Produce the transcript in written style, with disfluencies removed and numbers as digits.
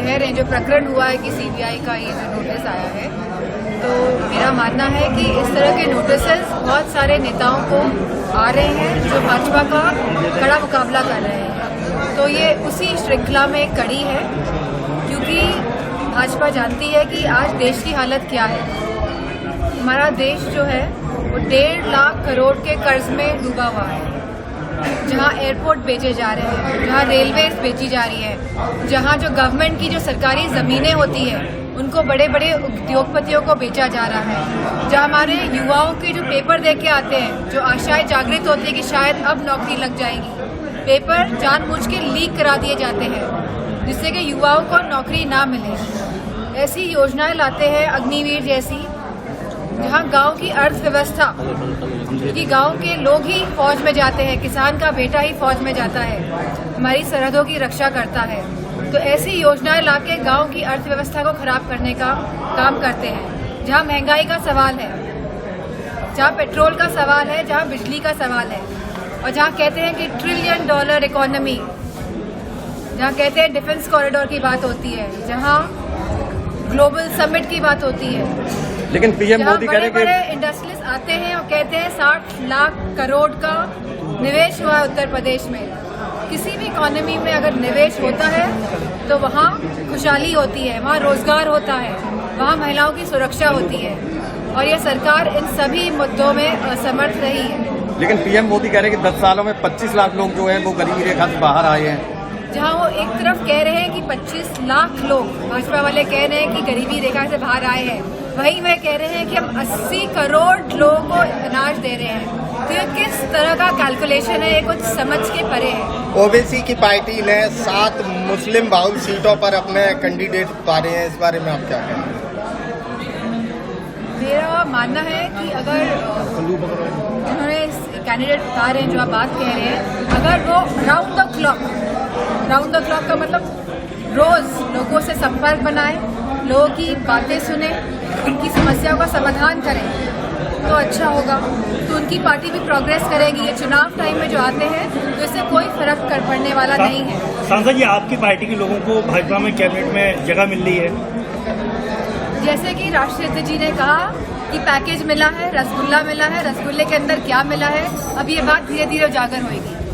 कह रहे हैं, जो प्रकरण हुआ है कि सीबीआई का ये जो नोटिस आया है, तो मेरा मानना है कि इस तरह के नोटिसेस बहुत सारे नेताओं को आ रहे हैं जो भाजपा का कड़ा मुकाबला कर रहे हैं। तो ये उसी श्रृंखला में एक कड़ी है, क्योंकि भाजपा जानती है कि आज देश की हालत क्या है। हमारा देश जो है वो 1.5 लाख करोड़ के कर्ज में डूबा हुआ है, जहां एयरपोर्ट बेचे जा रहे हैं, जहां रेलवेज बेची जा रही है, जहां जो गवर्नमेंट की जो सरकारी ज़मीनें होती है उनको बड़े बड़े उद्योगपतियों को बेचा जा रहा है, जहां हमारे युवाओं के जो पेपर दे के आते हैं, जो आशाएं जागृत होती है कि शायद अब नौकरी लग जाएगी, पेपर जानबूझ के लीक करा दिए जाते हैं जिससे कि युवाओं को नौकरी ना मिले। ऐसी योजनाएं लाते हैं अग्निवीर जैसी, जहां गांव की अर्थव्यवस्था, क्योंकि गांव के लोग ही फौज में जाते हैं, किसान का बेटा ही फौज में जाता है, हमारी सरहदों की रक्षा करता है, तो ऐसी योजनाएं लाके गांव की अर्थव्यवस्था को खराब करने का काम करते हैं। जहां महंगाई का सवाल है, जहां पेट्रोल का सवाल है, जहां बिजली का सवाल है, और जहां कहते हैं कि $1 ट्रिलियन इकोनॉमी, जहां कहते हैं डिफेंस कॉरिडोर की बात होती है, जहां ग्लोबल समिट की बात होती है, लेकिन पीएम मोदी कह रहे हैं बड़े इंडस्ट्रियलिस्ट आते हैं और कहते हैं 60 लाख करोड़ का निवेश हुआ है उत्तर प्रदेश में। किसी भी इकोनॉमी में अगर निवेश होता है तो वहाँ खुशहाली होती है, वहाँ रोजगार होता है, वहाँ महिलाओं की सुरक्षा होती है, और ये सरकार इन सभी मुद्दों में असमर्थ रही है। लेकिन पीएम मोदी कह रहे हैं कि 10 सालों में 25 लाख लोग जो हैं वो गरीबी रेखा से बाहर आए हैं। जहां वो एक तरफ कह रहे हैं कि 25 लाख लोग, भाजपा वाले कह रहे हैं कि गरीबी रेखा से बाहर आए हैं, वहीं वह कह रहे हैं कि हम 80 करोड़ लोगों को अनाज दे रहे हैं। तो ये किस तरह का कैलकुलेशन है, ये कुछ समझ के परे है। ओबीसी की पार्टी ने 7 मुस्लिम बाहुल सीटों पर अपने कैंडिडेट उतारे हैं, इस बारे में आप क्या कहेंगे? मेरा मानना है कि अगर उन्होंने कैंडिडेट उतारे हैं, जो आप बात कह रहे हैं, अगर वो राउंड द क्लॉक का मतलब रोज लोगों से संपर्क बनाए, लोगों की बातें सुने, उनकी समस्याओं का समाधान करें तो अच्छा होगा, तो उनकी पार्टी भी प्रोग्रेस करेगी। ये चुनाव टाइम में जो आते हैं तो इससे कोई फर्क पड़ने वाला नहीं है। सांसद जी, आपकी पार्टी के लोगों को भाजपा में कैबिनेट में जगह मिल रही है? जैसे कि राष्ट्रीय अध्यक्ष जी ने कहा कि पैकेज मिला है, रसगुल्ला मिला है, रसगुल्ले के अंदर क्या मिला है, अब ये बात धीरे धीरे उजागर होगी।